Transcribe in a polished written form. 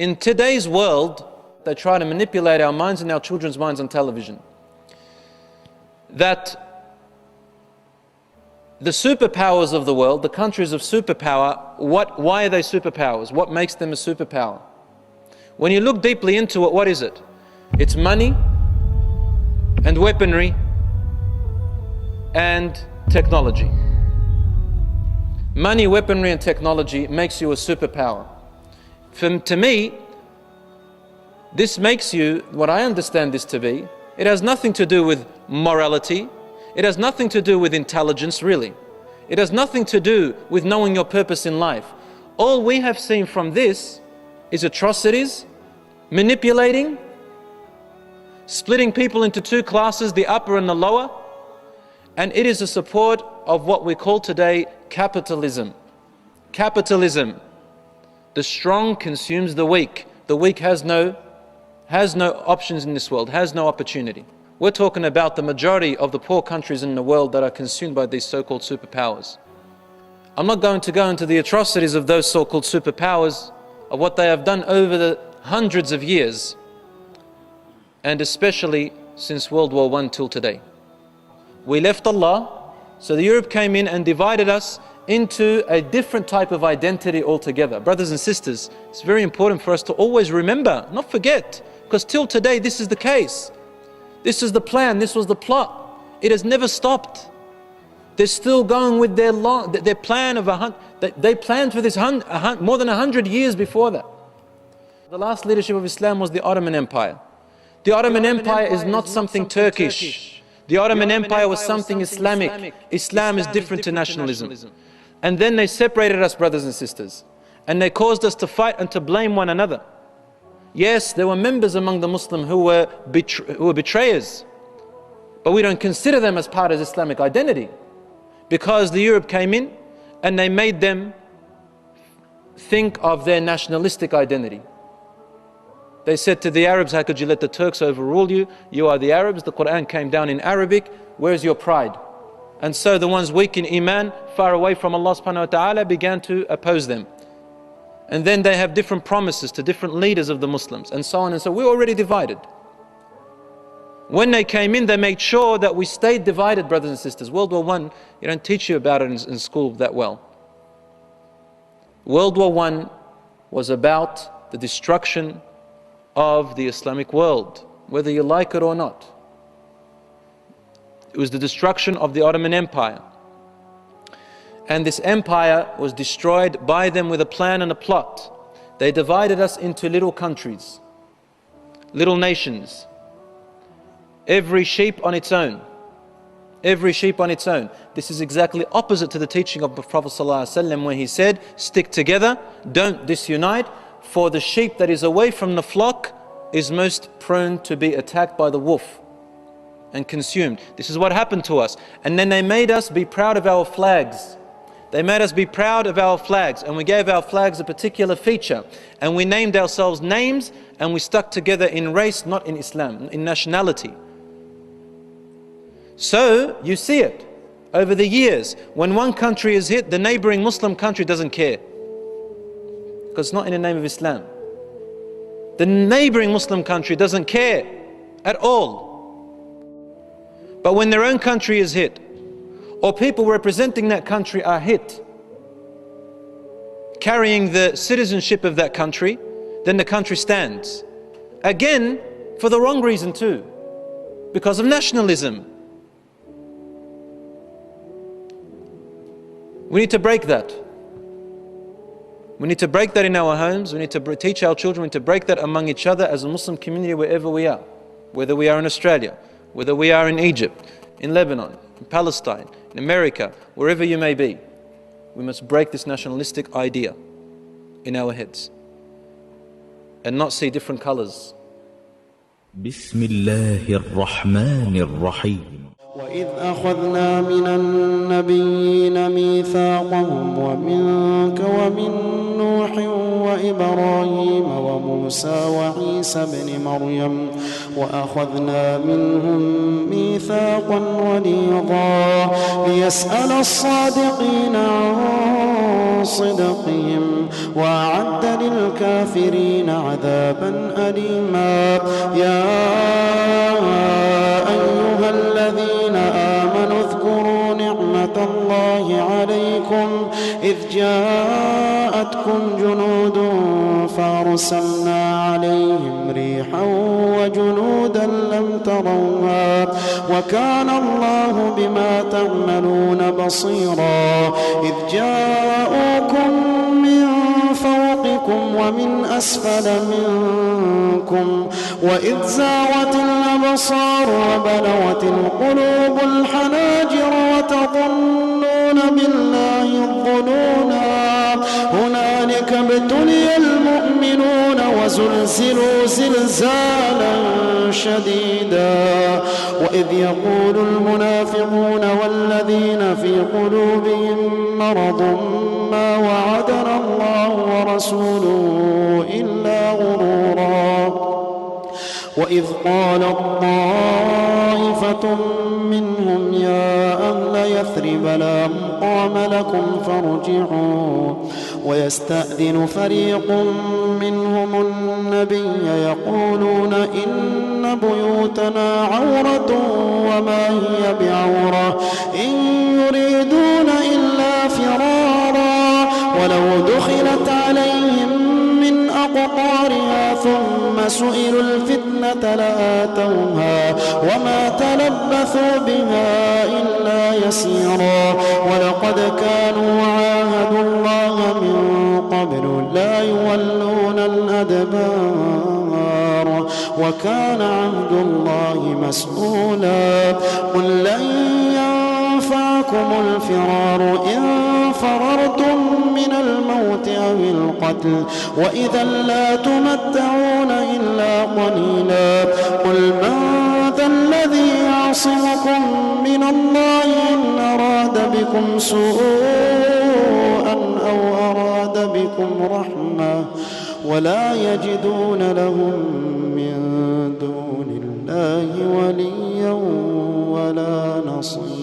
In today's world, they try to manipulate our minds and our children's minds on television. That the superpowers of the world, the countries of superpower, why are they superpowers? What makes them a superpower? When you look deeply into it, what is it? It's money and weaponry and technology. Money, weaponry and technology makes you a superpower. To me, this makes you, what I understand this to be, it has nothing to do with morality. It has nothing to do with intelligence, really. It has nothing to do with knowing your purpose in life. All we have seen from this is atrocities, manipulating, splitting people into two classes, the upper and the lower, and it is a support of what we call today capitalism. Capitalism. The strong consumes the weak. The weak has no options in this world, has no opportunity. We're talking about the majority of the poor countries in the world that are consumed by these so-called superpowers. I'm not going to go into the atrocities of those so-called superpowers, of what they have done over the hundreds of years, and especially since World War I till today. We left Allah, so the Europe came in and divided us into a different type of identity altogether. Brothers and sisters, it's very important for us to always remember, not forget, because till today this is the case. This is the plan, this was the plot. It has never stopped. They're still going with their plan of they planned for this more than 100 years before that. The last leadership of Islam was the Ottoman Empire. The Ottoman Empire is not something Turkish. The Ottoman Empire was something Islamic. Islam is different to nationalism. And then they separated us, brothers and sisters. And they caused us to fight and to blame one another. Yes, there were members among the Muslims who were betrayers. But we don't consider them as part of Islamic identity. Because the Europe came in and they made them think of their nationalistic identity. They said to the Arabs, how could you let the Turks overrule you? You are the Arabs, the Quran came down in Arabic, where's your pride? And so the ones weak in Iman, far away from Allah subhanahu wa ta'ala, began to oppose them. And then they have different promises to different leaders of the Muslims, and so on and so. We're already divided. When they came in, they made sure that we stayed divided, brothers and sisters. World War I, you don't teach you about it in school that well. World War I was about the destruction of the Islamic world, whether you like it or not. It was the destruction of the Ottoman Empire. And this empire was destroyed by them with a plan and a plot. They divided us into little countries, little nations. Every sheep on its own. Every sheep on its own. This is exactly opposite to the teaching of the Prophet ﷺ when he said, stick together, don't disunite, for the sheep that is away from the flock is most prone to be attacked by the wolf and consumed. This is what happened to us. And then they made us be proud of our flags. They made us be proud of our flags, and we gave our flags a particular feature, and we named ourselves names, and we stuck together in race, not in Islam, in nationality. So you see it over the years. When one country is hit, the neighboring Muslim country doesn't care, because it's not in the name of Islam. The neighboring Muslim country doesn't care at all. But when their own country is hit, or people representing that country are hit, carrying the citizenship of that country, then the country stands. Again, for the wrong reason too, because of nationalism. We need to break that. We need to break that in our homes. We need to teach our children. We need to break that among each other as a Muslim community wherever we are. Whether we are in Australia, whether we are in Egypt, in Lebanon, in Palestine, in America, wherever you may be. We must break this nationalistic idea in our heads and not see different colors. Bismillahir Rahmanir Rahim. وإذ أخذنا من النبيين ميثاقهم ومنك ومن نوح وإبراهيم وموسى وعيسى بن مريم وأخذنا منهم ميثاقا غليظا ليسأل الصادقين عن صدقهم وأعد للكافرين عذابا أليما. يا أيها الذين آمنوا اذكروا نعمة الله عليكم إذ جاءتكم جنود فأرسلنا عليهم ريحا وجنودا لم تروها وكان الله بما تعملون بصيرا. إذ جاءوكم من فوقكم ومن أسفل منكم وإذ زاغت الأبصار وبلغت القلوب الحناجر وتظنون بالله الظنونا. هنالك ابتلي المؤمنون وزلزلوا زلزالا شديدا. وإذ يقول المنافقون والذين في قلوبهم مرض ما وعدنا الله ورسوله إلا غرورا. وإذ قالت طائفة منهم يا أهل يثرب لا مقام لكم فارجعوا. ويستأذن فريق منهم النبي يقولون إن بيوتنا عورة وما هي بعورة إن يريدون إلا فرارا. ولو دخلت عليهم من أقطارها ثم سئلوا الفتنة لآتوها وما تلبثوا بها إلا يسيرا. ولقد كانوا عاهدوا الله من قبل لا يولون الأدبار وكان عهد الله مسؤولا. قل لن ينفعكم الفرار إن فررتم من الموت أو القتل وإذا لا تمتعون إلا قليلا. قل من ذا الذي يعصمكم من الله إن أراد بكم سوءا أو أراد بكم رحمة ولا يجدون لهم من دون الله وليا ولا نصيرا.